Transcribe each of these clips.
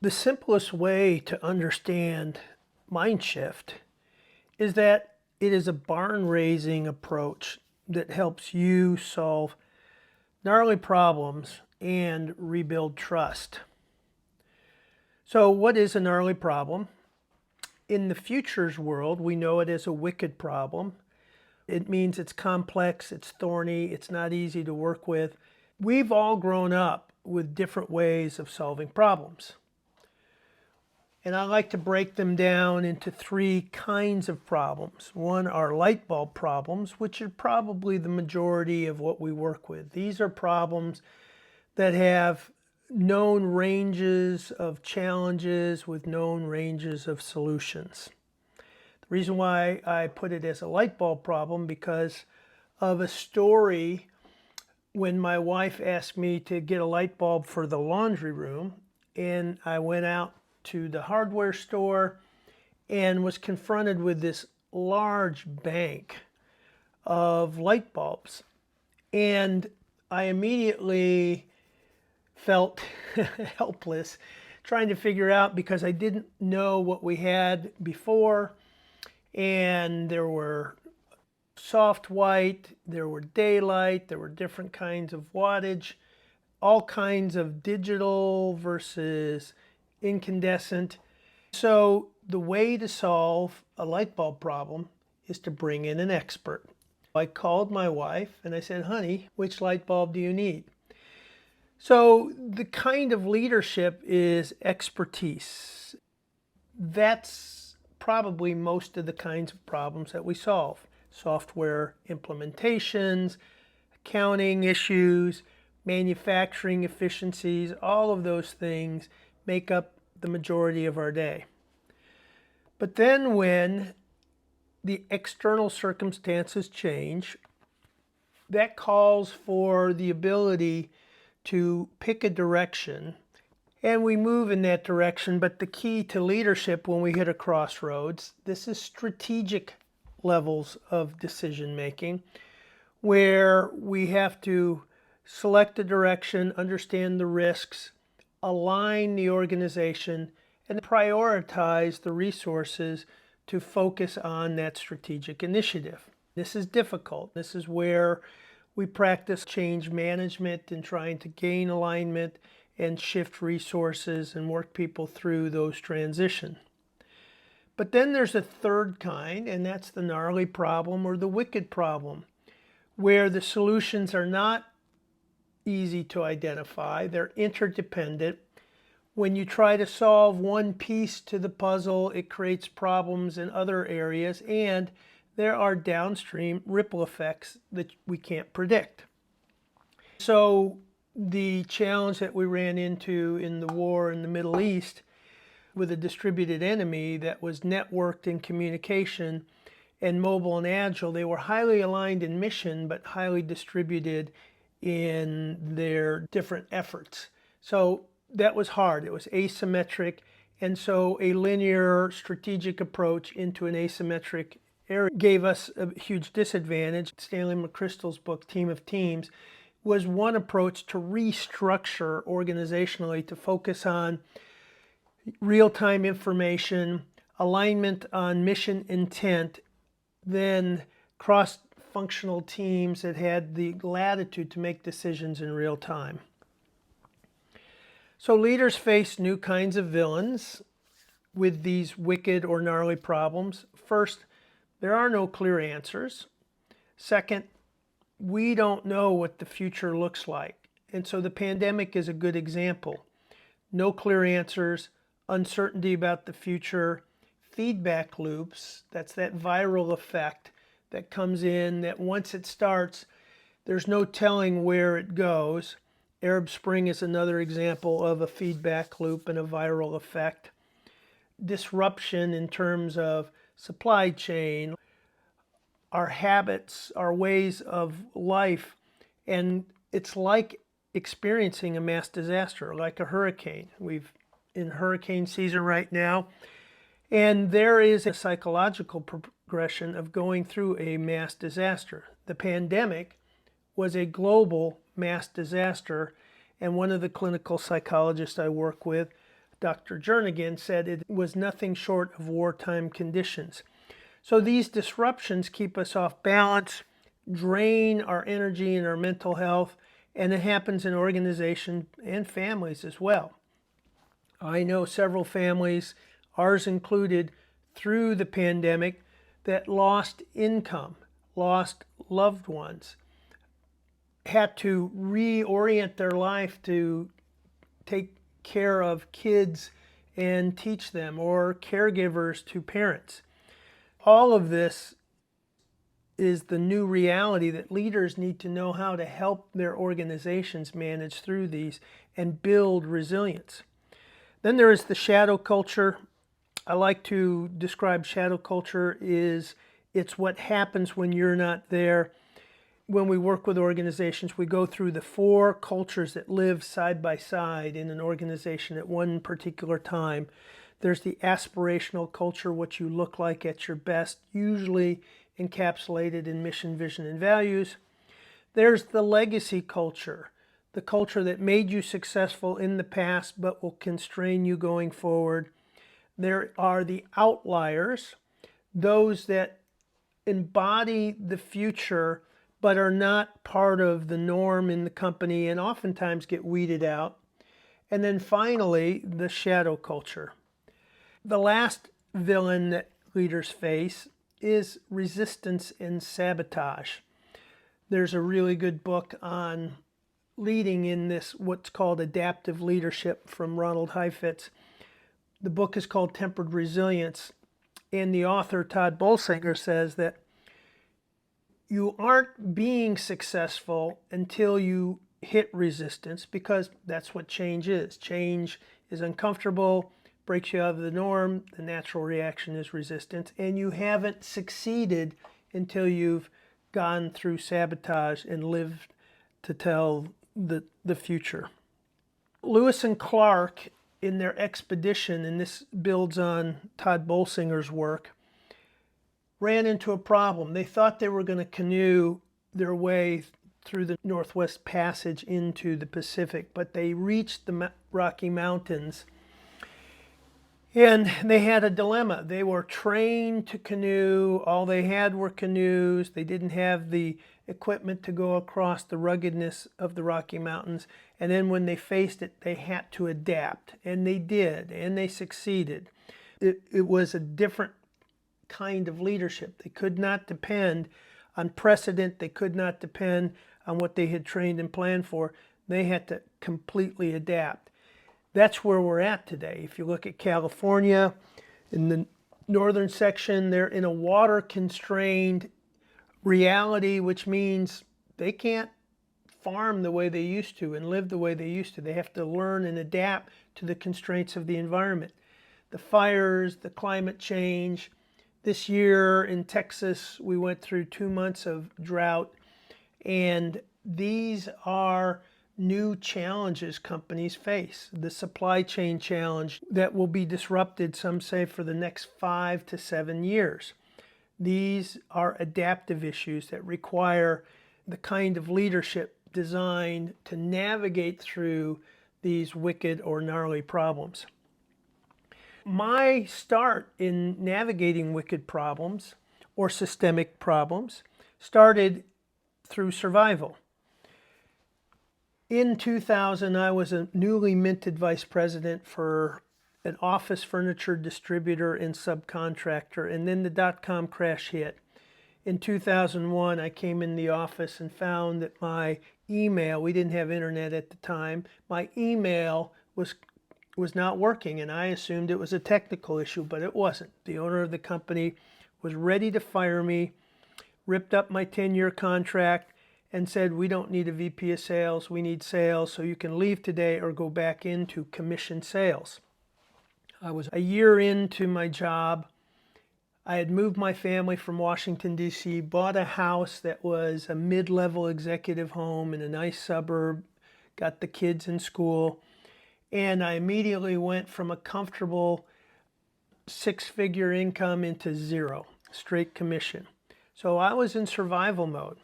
The simplest way to understand MindShift is that it is a barn-raising approach that helps you solve gnarly problems and rebuild trust. So what is a gnarly problem? In the futures world, we know it as a wicked problem. It means it's complex, it's thorny, it's not easy to work with. We've all grown up with different ways of solving problems. And I like to break them down into three kinds of problems. One are light bulb problems, which are probably the majority of what we work with. These are problems that have known ranges of challenges with known ranges of solutions. The reason why I put it as a light bulb problem because of a story when my wife asked me to get a light bulb for the laundry room, and I went out to the hardware store and was confronted with this large bank of light bulbs. And I immediately felt helpless trying to figure out, because I didn't know what we had before. And there were soft white, there were daylight, there were different kinds of wattage, all kinds of digital versus incandescent. So the way to solve a light bulb problem is to bring in an expert. I called my wife and I said, honey, which light bulb do you need? So the kind of leadership is expertise. That's probably most of the kinds of problems that we solve. Software implementations, accounting issues, manufacturing efficiencies, all of those things make up the majority of our day. But then when the external circumstances change, that calls for the ability to pick a direction, and we move in that direction. But the key to leadership when we hit a crossroads, this is strategic levels of decision making, where we have to select a direction, understand the risks, align the organization, and prioritize the resources to focus on that strategic initiative. This is difficult. This is where we practice change management and trying to gain alignment and shift resources and work people through those transitions. But then there's a third kind, and that's the gnarly problem or the wicked problem, where the solutions are not easy to identify. They're interdependent. When you try to solve one piece to the puzzle, it creates problems in other areas, and there are downstream ripple effects that we can't predict. So the challenge that we ran into in the war in the Middle East with a distributed enemy that was networked in communication and mobile and agile, they were highly aligned in mission but highly distributed in their different efforts. So that was hard. It was asymmetric, and so a linear strategic approach into an asymmetric area gave us a huge disadvantage. Stanley McChrystal's book, Team of Teams, was one approach to restructure organizationally to focus on real-time information, alignment on mission intent, then cross-functional teams that had the latitude to make decisions in real time. So leaders face new kinds of villains with these wicked or gnarly problems. First, there are no clear answers. Second, we don't know what the future looks like. And so the pandemic is a good example. No clear answers, uncertainty about the future, feedback loops, that's that viral effect that comes in that once it starts, there's no telling where it goes. Arab Spring is another example of a feedback loop and a viral effect. Disruption in terms of supply chain, our habits, our ways of life, and it's like experiencing a mass disaster, like a hurricane. We've in hurricane season right now, and there is a psychological progression of going through a mass disaster. The pandemic was a global mass disaster, and one of the clinical psychologists I work with Dr. Jernigan said it was nothing short of wartime conditions. So these disruptions keep us off balance, drain our energy and our mental health, and it happens in organizations and families as well. I know several families, ours included, through the pandemic that lost income, lost loved ones, had to reorient their life to take care of kids and teach them, or caregivers to parents. All of this is the new reality that leaders need to know how to help their organizations manage through these and build resilience. Then there is the shadow culture. I like to describe shadow culture is it's what happens when you're not there. When we work with organizations, we go through the 4 cultures that live side by side in an organization at one particular time. There's the aspirational culture, what you look like at your best, usually encapsulated in mission, vision, and values. There's the legacy culture, the culture that made you successful in the past but will constrain you going forward. There are the outliers, those that embody the future but are not part of the norm in the company and oftentimes get weeded out. And then finally, the shadow culture. The last villain that leaders face is resistance and sabotage. There's a really good book on leading in this, what's called adaptive leadership, from Ronald Heifetz. The book is called Tempered Resilience, and the author, Todd Bolsinger, says that you aren't being successful until you hit resistance, because that's what change is. Change is uncomfortable, breaks you out of the norm. The natural reaction is resistance, and you haven't succeeded until you've gone through sabotage and lived to tell the future. Lewis and Clark, in their expedition, and this builds on Todd Bolsinger's work, ran into a problem. They thought they were going to canoe their way through the Northwest Passage into the Pacific, but they reached the Rocky Mountains and they had a dilemma. They were trained to canoe. All they had were canoes. They didn't have the equipment to go across the ruggedness of the Rocky Mountains. And then when they faced it, they had to adapt. And they did, and they succeeded. It was a different kind of leadership. They could not depend on precedent. They could not depend on what they had trained and planned for. They had to completely adapt. That's where we're at today. If you look at California, in the northern section, they're in a water-constrained reality, which means they can't farm the way they used to and live the way they used to. They have to learn and adapt to the constraints of the environment. The fires, the climate change. This year in Texas, we went through 2 months of drought, and these are new challenges companies face. The supply chain challenge that will be disrupted, some say, for the next 5 to 7 years. These are adaptive issues that require the kind of leadership designed to navigate through these wicked or gnarly problems. My start in navigating wicked problems or systemic problems started through survival. In 2000, I was a newly minted vice president for an office furniture distributor and subcontractor, and then the dot-com crash hit. In 2001, I came in the office and found that my email, we didn't have internet at the time, my email was not working, and I assumed it was a technical issue, but it wasn't. The owner of the company was ready to fire me, ripped up my 10-year contract, and said, "We don't need a VP of sales, we need sales, so you can leave today or go back into commission sales." I was a year into my job. I had moved my family from Washington, D.C., bought a house that was a mid-level executive home in a nice suburb, got the kids in school, and I immediately went from a comfortable 6-figure income into zero, straight commission. So I was in survival mode.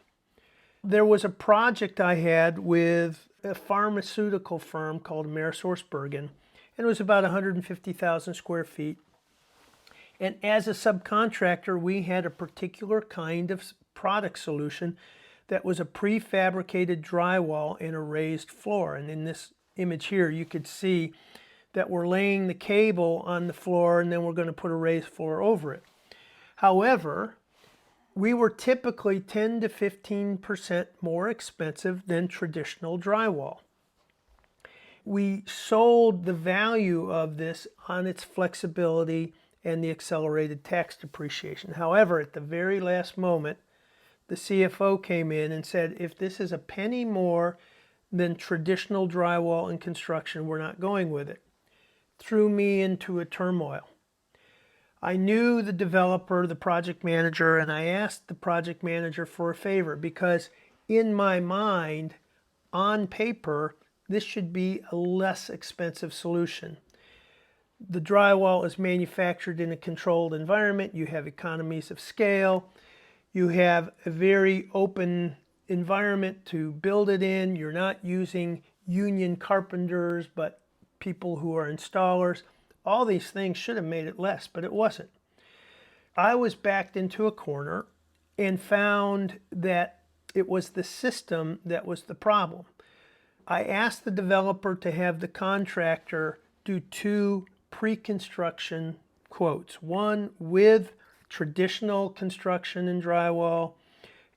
There was a project I had with a pharmaceutical firm called AmerisourceBergen, and it was about 150,000 square feet. And as a subcontractor, we had a particular kind of product solution that was a prefabricated drywall and a raised floor. And in this image here, you could see that we're laying the cable on the floor and then we're going to put a raised floor over it. However, we were typically 10 to 15% more expensive than traditional drywall. We sold the value of this on its flexibility and the accelerated tax depreciation. However, at the very last moment, the CFO came in and said, if this is a penny more than traditional drywall and construction, we're not going with it. Threw me into a turmoil. I knew the developer, the project manager, and I asked the project manager for a favor because in my mind, on paper, this should be a less expensive solution. The drywall is manufactured in a controlled environment. You have economies of scale. You have a very open environment to build it in. You're not using union carpenters, but people who are installers. All these things should have made it less, but it wasn't. I was backed into a corner and found that it was the system that was the problem. I asked the developer to have the contractor do 2 pre-construction quotes. One with traditional construction and drywall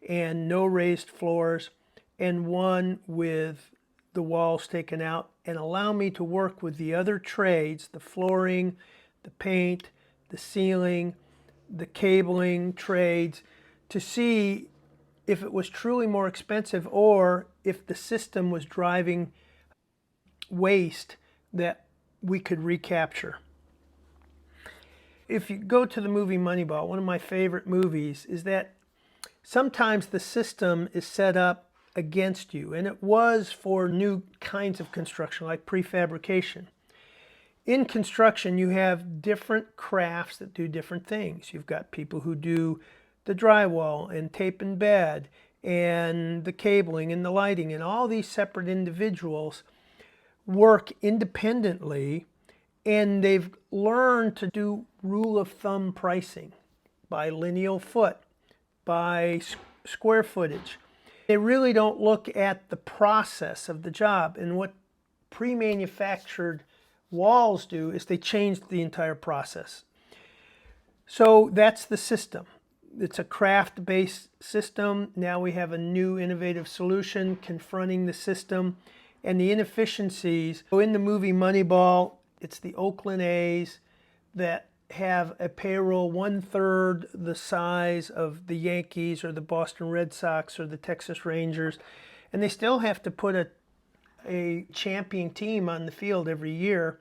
and no raised floors, and one with the walls taken out, and allow me to work with the other trades, the flooring, the paint, the ceiling, the cabling trades, to see if it was truly more expensive or if the system was driving waste that we could recapture. If you go to the movie Moneyball, one of my favorite movies, is that sometimes the system is set up against you, and it was for new kinds of construction like prefabrication. In construction, you have different crafts that do different things. You've got people who do the drywall and tape and bed and the cabling and the lighting, and all these separate individuals work independently, and they've learned to do rule of thumb pricing by lineal foot, by square footage. They really don't look at the process of the job, and what pre-manufactured walls do is they change the entire process. So that's the system. It's a craft-based system. Now we have a new innovative solution confronting the system and the inefficiencies. So in the movie Moneyball, it's the Oakland A's that have a payroll 1/3 the size of the Yankees or the Boston Red Sox or the Texas Rangers, and they still have to put a champion team on the field every year.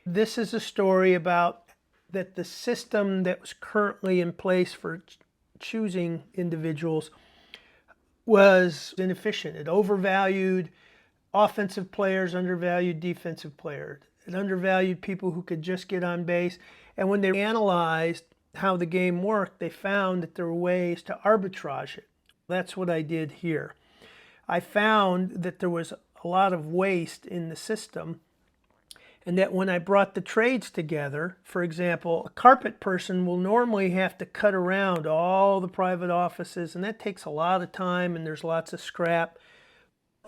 This is a story about that the system that was currently in place for choosing individuals was inefficient. It overvalued offensive players, undervalued defensive players. It undervalued people who could just get on base. And when they analyzed how the game worked, they found that there were ways to arbitrage it. That's what I did here. I found that there was a lot of waste in the system, and that when I brought the trades together, for example, a carpet person will normally have to cut around all the private offices, and that takes a lot of time and there's lots of scrap.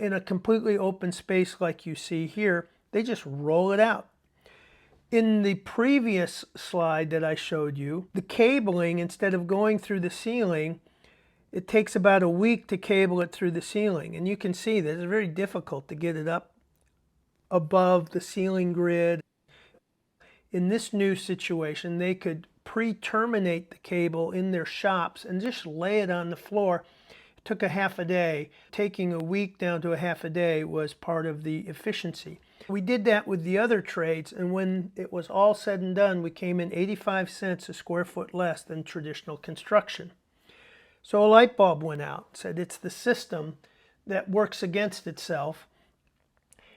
In a completely open space like you see here, they just roll it out. In the previous slide that I showed you, the cabling, instead of going through the ceiling, it takes about a week to cable it through the ceiling. And you can see that it's very difficult to get it up above the ceiling grid. In this new situation, they could pre-terminate the cable in their shops and just lay it on the floor. It took a half a day. Taking a week down to a half a day was part of the efficiency. We did that with the other trades, and when it was all said and done, we came in 85 cents a square foot less than traditional construction. So a light bulb went out, said it's the system that works against itself.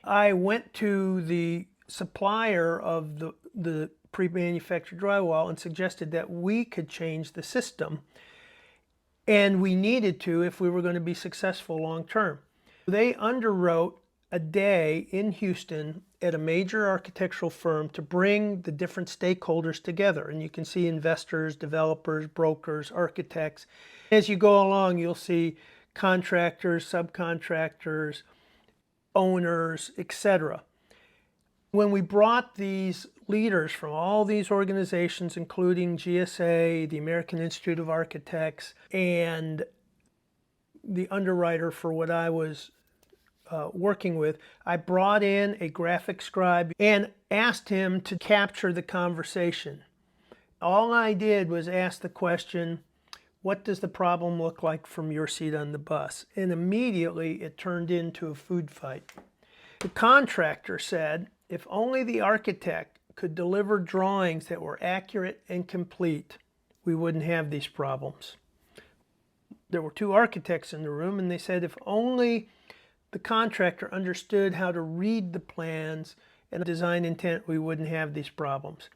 I went to the supplier of the pre-manufactured drywall and suggested that we could change the system, and we needed to if we were going to be successful long term. They underwrote a day in Houston at a major architectural firm to bring the different stakeholders together. And you can see investors, developers, brokers, architects. As you go along, you'll see contractors, subcontractors, owners, etc. When we brought these leaders from all these organizations, including GSA, the American Institute of Architects, and the underwriter for what I was working with, I brought in a graphic scribe and asked him to capture the conversation. All I did was ask the question, what does the problem look like from your seat on the bus? And immediately it turned into a food fight. The contractor said, if only the architect could deliver drawings that were accurate and complete, we wouldn't have these problems. There were two architects in the room, and they said if only the contractor understood how to read the plans and design intent, we wouldn't have these problems.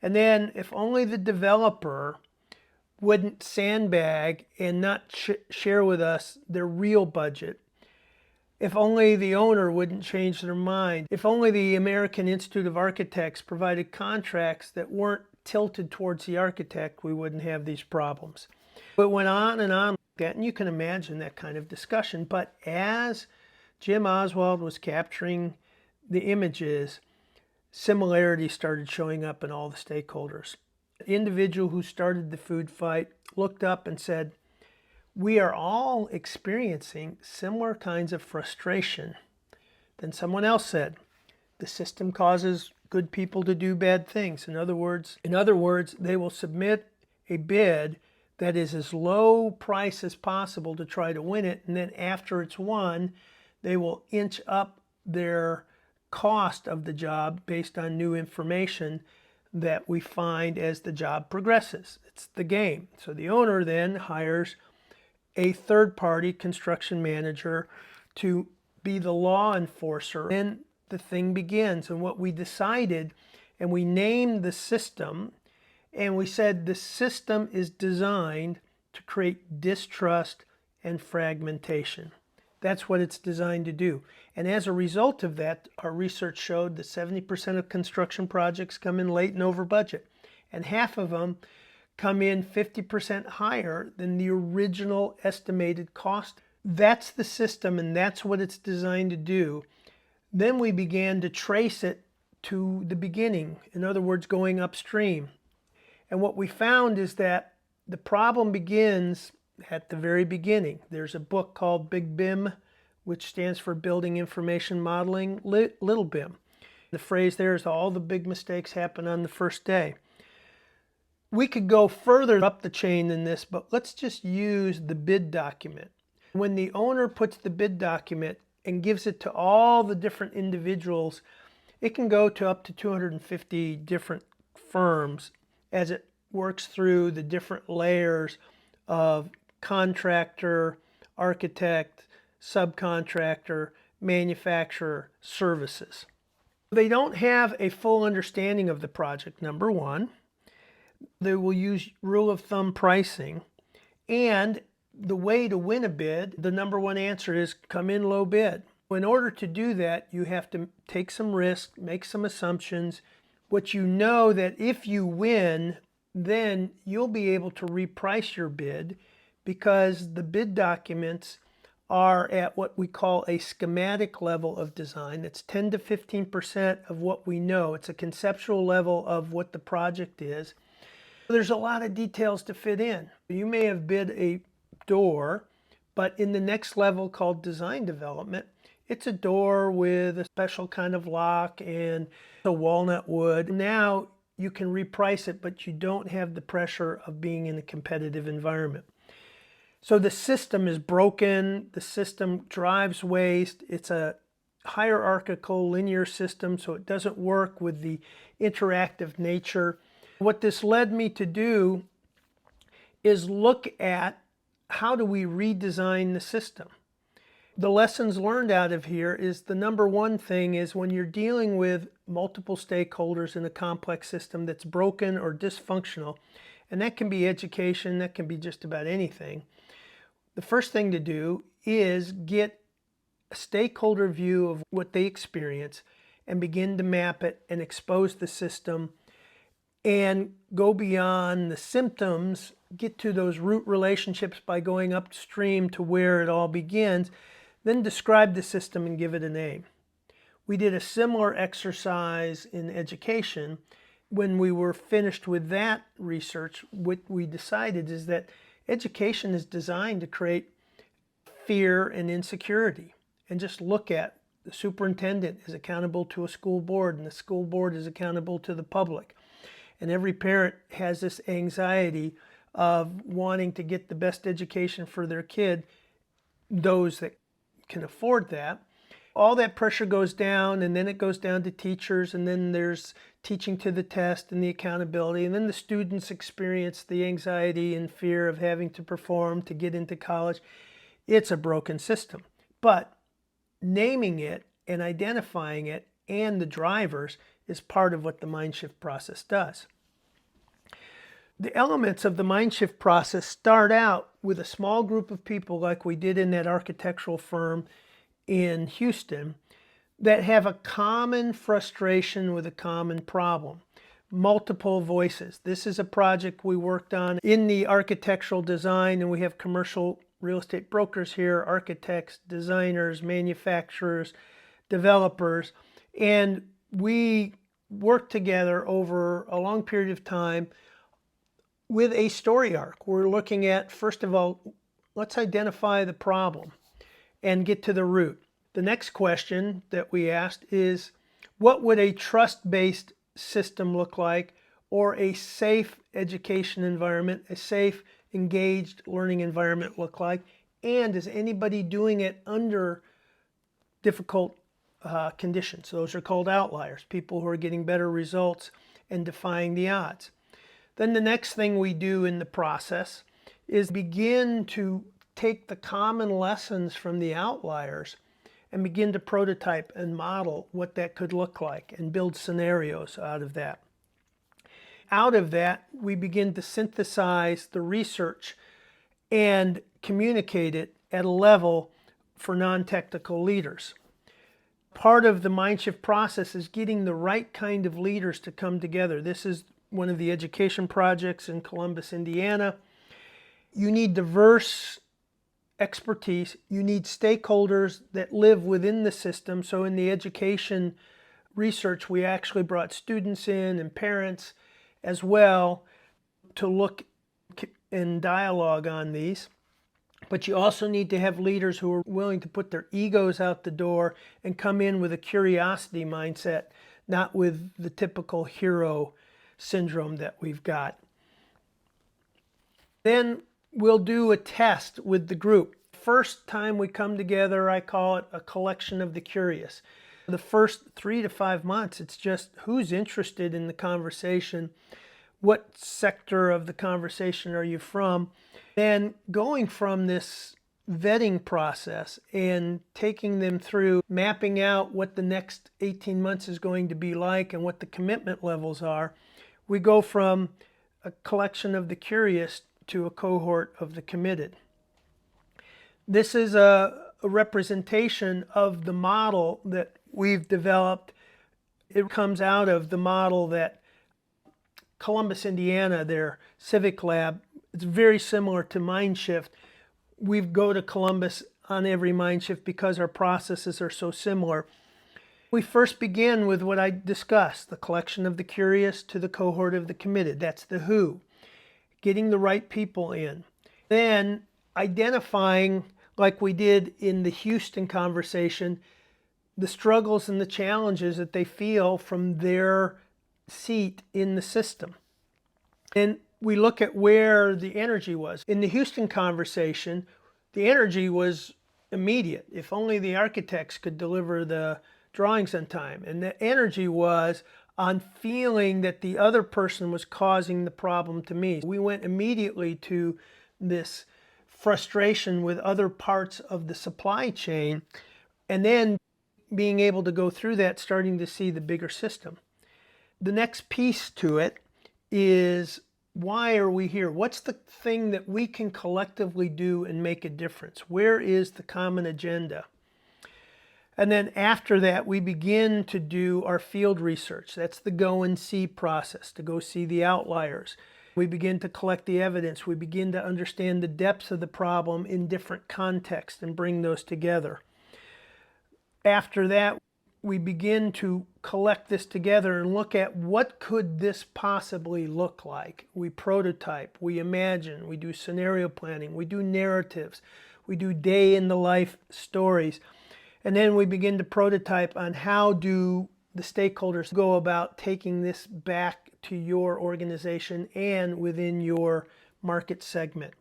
And then if only the developer wouldn't sandbag and not share with us their real budget, if only the owner wouldn't change their mind, if only the American Institute of Architects provided contracts that weren't tilted towards the architect, we wouldn't have these problems. It went on and on like that, and you can imagine that kind of discussion. But as Jim Oswald was capturing the images, similarities started showing up in all the stakeholders. The individual who started the food fight looked up and said, we are all experiencing similar kinds of frustration. Then someone else said, the system causes good people to do bad things. In other words, they will submit a bid that is as low price as possible to try to win it, and then after it's won, they will inch up their cost of the job based on new information that we find as the job progresses. It's the game. So the owner then hires a third-party construction manager to be the law enforcer. Then the thing begins. And what we decided, and we named the system, and we said the system is designed to create distrust and fragmentation. That's what it's designed to do. And as a result of that, our research showed that 70% of construction projects come in late and over budget, and half of them come in 50% higher than the original estimated cost. That's the system, and that's what it's designed to do. Then we began to trace it to the beginning, in other words, going upstream. And what we found is that the problem begins at the very beginning. There's a book called Big BIM, which stands for Building Information Modeling, Little BIM. The phrase there is all the big mistakes happen on the first day. We could go further up the chain than this, but let's just use the bid document. When the owner puts the bid document and gives it to all the different individuals, it can go to up to 250 different firms as it works through the different layers of contractor, architect, subcontractor, manufacturer, services. They don't have a full understanding of the project, number one. They will use rule of thumb pricing, and the way to win a bid, the number one answer is come in low bid. In order to do that, you have to take some risk, make some assumptions. What you know that if you win, then you'll be able to reprice your bid because the bid documents are at what we call a schematic level of design. It's 10 to 15% of what we know. It's a conceptual level of what the project is. There's a lot of details to fit in. You may have bid a door, but in the next level called design development, it's a door with a special kind of lock and a walnut wood. Now you can reprice it, but you don't have the pressure of being in a competitive environment. So the system is broken, the system drives waste, it's a hierarchical linear system, so it doesn't work with the interactive nature. What this led me to do is look at how do we redesign the system. The lessons learned out of here is the number one thing is when you're dealing with multiple stakeholders in a complex system that's broken or dysfunctional, and that can be education, that can be just about anything. The first thing to do is get a stakeholder view of what they experience and begin to map it and expose the system and go beyond the symptoms, get to those root relationships by going upstream to where it all begins, then describe the system and give it a name. We did a similar exercise in education. When we were finished with that research, what we decided is that education is designed to create fear and insecurity. And just look at the superintendent is accountable to a school board, and the school board is accountable to the public. And every parent has this anxiety of wanting to get the best education for their kid, those that can afford that. All that pressure goes down, and then it goes down to teachers, and then there's teaching to the test and the accountability, and then the students experience the anxiety and fear of having to perform to get into college. It's a broken system. But naming it and identifying it and the drivers is part of what the MindShift process does. The elements of the MindShift process start out with a small group of people like we did in that architectural firm in Houston that have a common frustration with a common problem. Multiple voices. This is a project we worked on in the architectural design, and we have commercial real estate brokers here, architects, designers, manufacturers, developers, and we worked together over a long period of time with a story arc. We're looking at, first of all, let's identify the problem and get to the root. The next question that we asked is, what would a trust-based system look like, or a safe education environment, a safe, engaged learning environment look like? And is anybody doing it under difficult conditions? Those are called outliers, people who are getting better results and defying the odds. Then the next thing we do in the process is begin to take the common lessons from the outliers and begin to prototype and model what that could look like and build scenarios out of that. Out of that, we begin to synthesize the research and communicate it at a level for non-technical leaders. Part of the MindShift process is getting the right kind of leaders to come together. This is one of the education projects in Columbus, Indiana. You need diverse expertise. You need stakeholders that live within the system. So in the education research, we actually brought students in and parents as well to look and dialogue on these. But you also need to have leaders who are willing to put their egos out the door and come in with a curiosity mindset, not with the typical hero syndrome that we've got. Then we'll do a test with the group. First time we come together, I call it a collection of the curious. The first 3 to 5 months, it's just who's interested in the conversation, what sector of the conversation are you from, and going from this vetting process and taking them through mapping out what the next 18 months is going to be like and what the commitment levels are. We go from a collection of the curious to a cohort of the committed. This is a representation of the model that we've developed. It comes out of the model that Columbus, Indiana, their civic lab, it's very similar to MindShift. We go to Columbus on every MindShift because our processes are so similar. We first begin with what I discussed, the collection of the curious to the cohort of the committed. That's the who. Getting the right people in. Then identifying, like we did in the Houston conversation, the struggles and the challenges that they feel from their seat in the system. And we look at where the energy was. In the Houston conversation, the energy was immediate. If only the architects could deliver the drawings on time. And the energy was on feeling that the other person was causing the problem to me. We went immediately to this frustration with other parts of the supply chain, and then being able to go through that, starting to see the bigger system. The next piece to it is, why are we here? What's the thing that we can collectively do and make a difference? Where is the common agenda? And then after that, we begin to do our field research. That's the go and see process, to go see the outliers. We begin to collect the evidence. We begin to understand the depths of the problem in different contexts and bring those together. After that, we begin to collect this together and look at what could this possibly look like. We prototype, we imagine, we do scenario planning, we do narratives, we do day in the life stories. And then we begin to prototype on how do the stakeholders go about taking this back to your organization and within your market segment.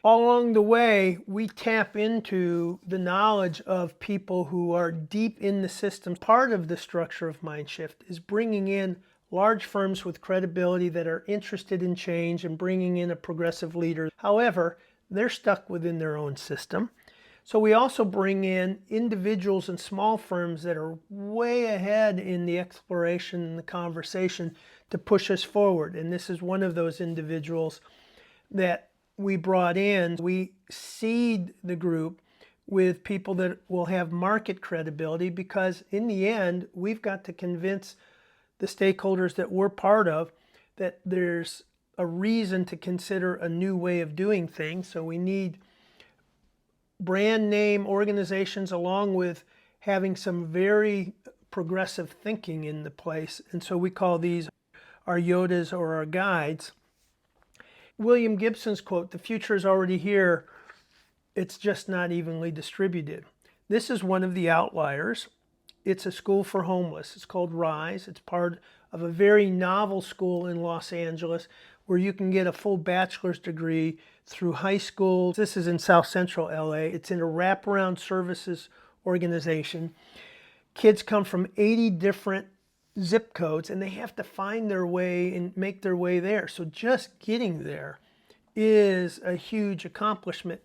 All along the way, we tap into the knowledge of people who are deep in the system. Part of the structure of MindShift is bringing in large firms with credibility that are interested in change and bringing in a progressive leader. However, they're stuck within their own system. So we also bring in individuals and small firms that are way ahead in the exploration and the conversation to push us forward. And this is one of those individuals that we brought in. We seed the group with people that will have market credibility, because in the end, we've got to convince the stakeholders that we're part of that there's a reason to consider a new way of doing things. So we need brand name organizations along with having some very progressive thinking in the place. And so we call these our Yodas or our guides. William Gibson's quote, "The future is already here, it's just not evenly distributed." This is one of the outliers. It's a school for homeless. It's called RISE. It's part of a very novel school in Los Angeles where you can get a full bachelor's degree through high school. This is in South Central LA. It's in a wraparound services organization. Kids come from 80 different zip codes and they have to find their way and make their way there. So just getting there is a huge accomplishment.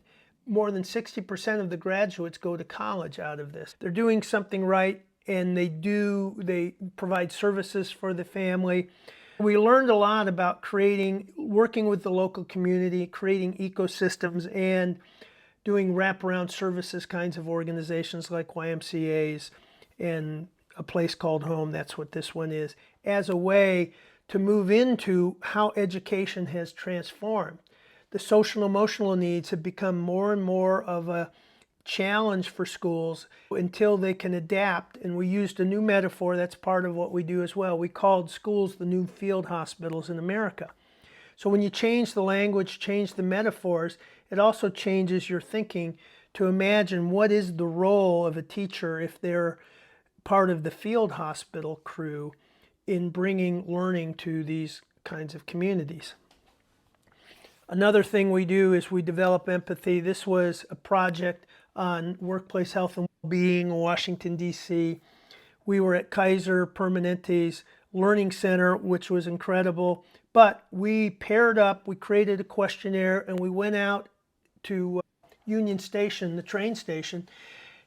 More than 60% of the graduates go to college out of this. They're doing something right, and they provide services for the family. We learned a lot about working with the local community, creating ecosystems, and doing wraparound services kinds of organizations like YMCAs and a place called home. That's what this one is, as a way to move into how education has transformed. The social and emotional needs have become more and more of a challenge for schools until they can adapt. And we used a new metaphor. That's part of what we do as well. We called schools the new field hospitals in America. So when you change the language, change the metaphors, it also changes your thinking to imagine what is the role of a teacher if they're part of the field hospital crew in bringing learning to these kinds of communities. Another thing we do is we develop empathy. This was a project on workplace health and well-being in Washington, D.C. We were at Kaiser Permanente's Learning Center, which was incredible. But we paired up, we created a questionnaire, and we went out to Union Station, the train station,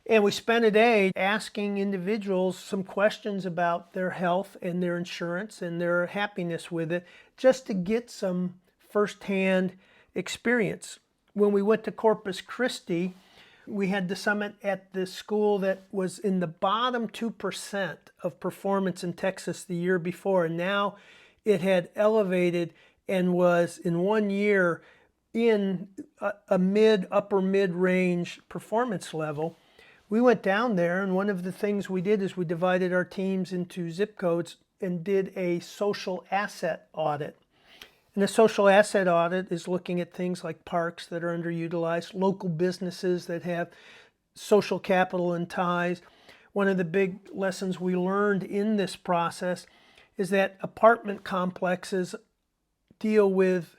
and we spent a day asking individuals some questions about their health and their insurance and their happiness with it, just to get some firsthand experience. When we went to Corpus Christi, we had the summit at the school that was in the bottom 2% of performance in Texas the year before. And now it had elevated and was in 1 year in a upper mid-range performance level. We went down there, and one of the things we did is we divided our teams into zip codes and did a social asset audit. And a social asset audit is looking at things like parks that are underutilized, local businesses that have social capital and ties. One of the big lessons we learned in this process is that apartment complexes deal with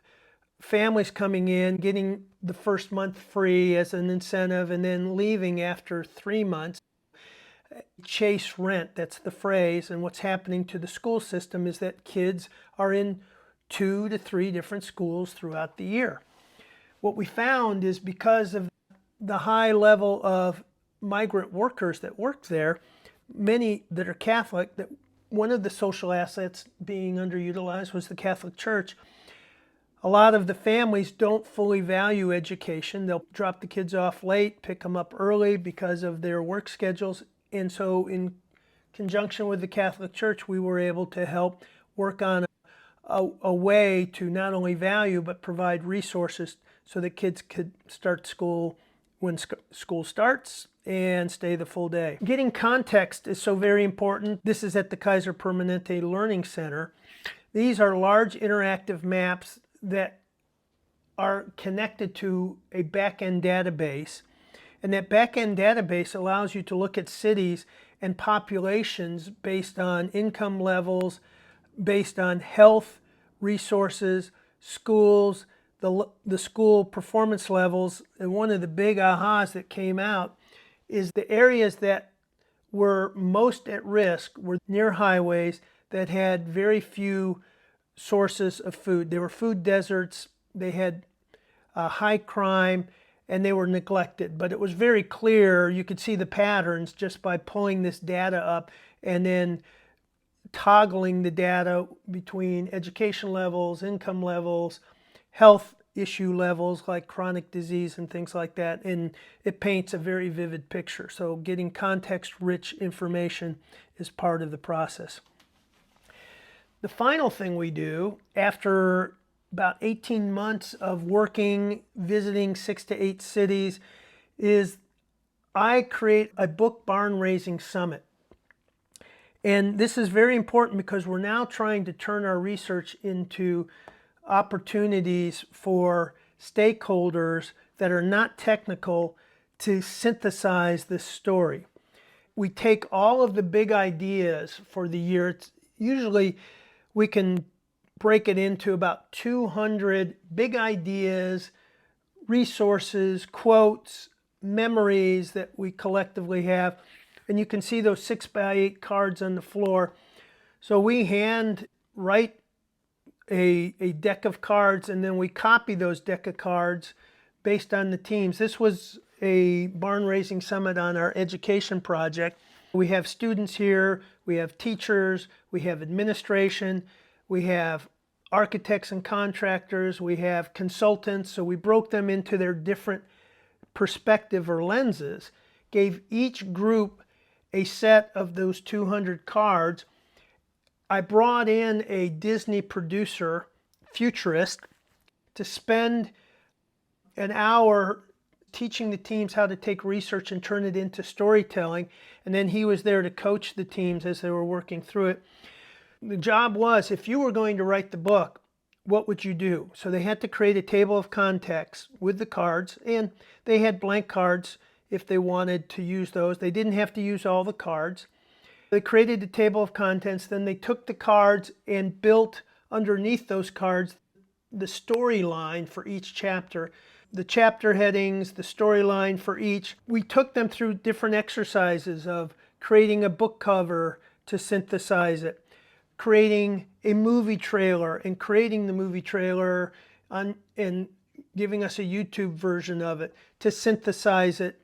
families coming in, getting the first month free as an incentive, and then leaving after 3 months. Chase rent, that's the phrase. And what's happening to the school system is that kids are in 2 to 3 different schools throughout the year. What we found is because of the high level of migrant workers that work there, many that are Catholic, that one of the social assets being underutilized was the Catholic Church. A lot of the families don't fully value education. They'll drop the kids off late, pick them up early because of their work schedules. And so in conjunction with the Catholic Church, we were able to help work on a way to not only value but provide resources so that kids could start school when school starts and stay the full day. Getting context is so very important. This is at the Kaiser Permanente Learning Center. These are large interactive maps that are connected to a back-end database. And that back-end database allows you to look at cities and populations based on income levels, based on health resources, schools, the school performance levels. And one of the big ahas that came out is the areas that were most at risk were near highways that had very few sources of food. They were food deserts, they had high crime, and they were neglected. But it was very clear, you could see the patterns just by pulling this data up and then toggling the data between education levels, income levels, health issue levels like chronic disease and things like that, and it paints a very vivid picture. So getting context-rich information is part of the process. The final thing we do after about 18 months of working, visiting 6 to 8 cities, is I create a book barn raising summit. And this is very important because we're now trying to turn our research into opportunities for stakeholders that are not technical to synthesize this story. We take all of the big ideas for the year. Usually we can break it into about 200 big ideas, resources, quotes, memories that we collectively have. And you can see those 6x8 cards on the floor. So we hand write a deck of cards, and then we copy those deck of cards based on the teams. This was a barn raising summit on our education project. We have students here, we have teachers, we have administration, we have architects and contractors, we have consultants. So we broke them into their different perspective or lenses, gave each group a set of those 200 cards. I brought in a Disney producer, futurist, to spend an hour teaching the teams how to take research and turn it into storytelling. And then he was there to coach the teams as they were working through it. The job was, if you were going to write the book, what would you do? So they had to create a table of contents with the cards, and they had blank cards if they wanted to use those. They didn't have to use all the cards. They created a table of contents, then they took the cards and built underneath those cards the storyline for each chapter, the chapter headings, the storyline for each. We took them through different exercises of creating a book cover to synthesize it, creating a movie trailer and creating the movie trailer and giving us a YouTube version of it to synthesize it.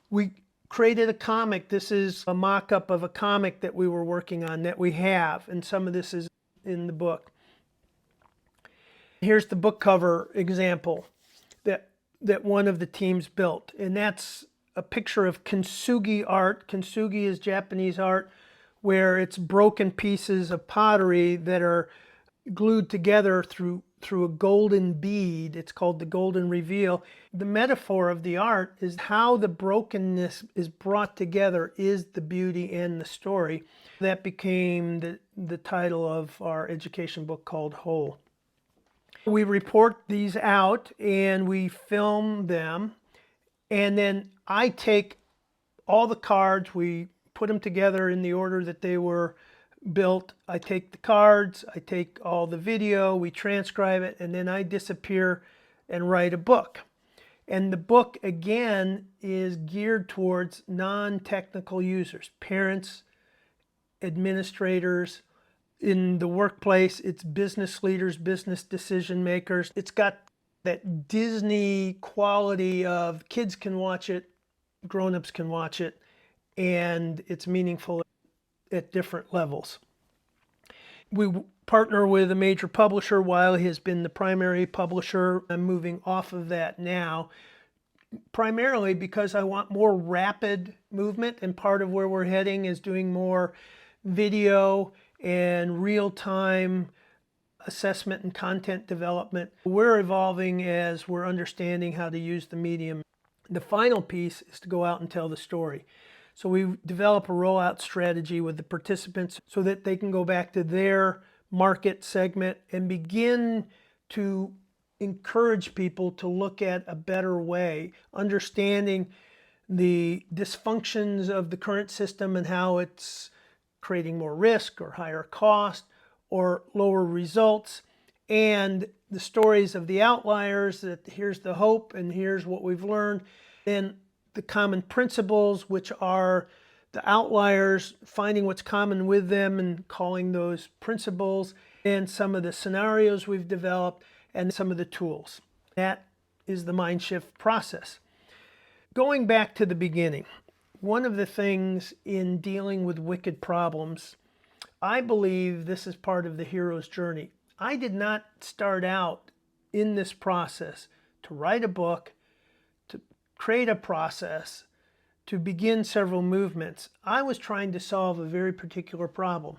We created a comic. This is a mock-up of a comic that we were working on that we have, and some of this is in the book. Here's the book cover example that one of the teams built, and that's a picture of kintsugi art. Kintsugi is Japanese art where it's broken pieces of pottery that are glued together through a golden bead. It's called the golden reveal. The metaphor of the art is how the brokenness is brought together is the beauty and the story. That became the title of our education book called Whole. We report these out and we film them, and then I take all the cards, we put them together in the order that they were built. I take the cards, I take all the video, we transcribe it, and then I disappear and write a book. And the book, again, is geared towards non-technical users, parents, administrators. In the workplace, it's business leaders, business decision makers. It's got that Disney quality of kids can watch it, grown-ups can watch it, and it's meaningful at different levels. We partner with a major publisher. While he has been the primary publisher, I'm moving off of that now primarily because I want more rapid movement, and part of where we're heading is doing more video and real-time assessment and content development. We're evolving as we're understanding how to use the medium. The final piece is to go out and tell the story. So we develop a rollout strategy with the participants so that they can go back to their market segment and begin to encourage people to look at a better way, understanding the dysfunctions of the current system and how it's creating more risk or higher cost or lower results, and the stories of the outliers, that here's the hope and here's what we've learned, and the common principles, which are the outliers, finding what's common with them and calling those principles, and some of the scenarios we've developed and some of the tools. That is the MindShift process. Going back to the beginning, one of the things in dealing with wicked problems, I believe this is part of the hero's journey. I did not start out in this process to write a book, to create a process, to begin several movements. I was trying to solve a very particular problem.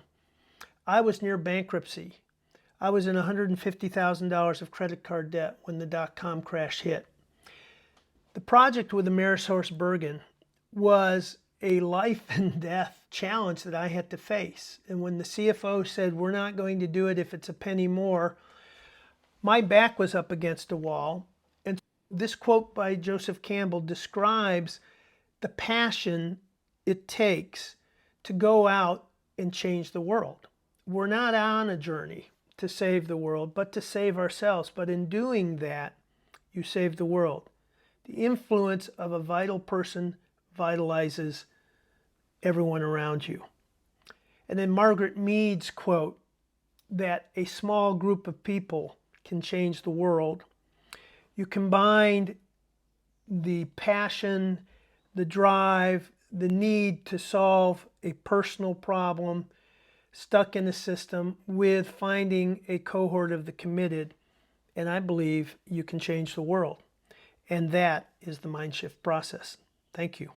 I was near bankruptcy. I was in $150,000 of credit card debt when the dot-com crash hit. The project with AmerisourceBergen was a life and death challenge that I had to face. And when the CFO said, we're not going to do it if it's a penny more, my back was up against a wall. And this quote by Joseph Campbell describes the passion it takes to go out and change the world. We're not on a journey to save the world, but to save ourselves. But in doing that, you save the world. The influence of a vital person vitalizes everyone around you. And then Margaret Mead's quote that a small group of people can change the world. You combined the passion, the drive, the need to solve a personal problem stuck in a system with finding a cohort of the committed, and I believe you can change the world. And that is the MindShift process. Thank you.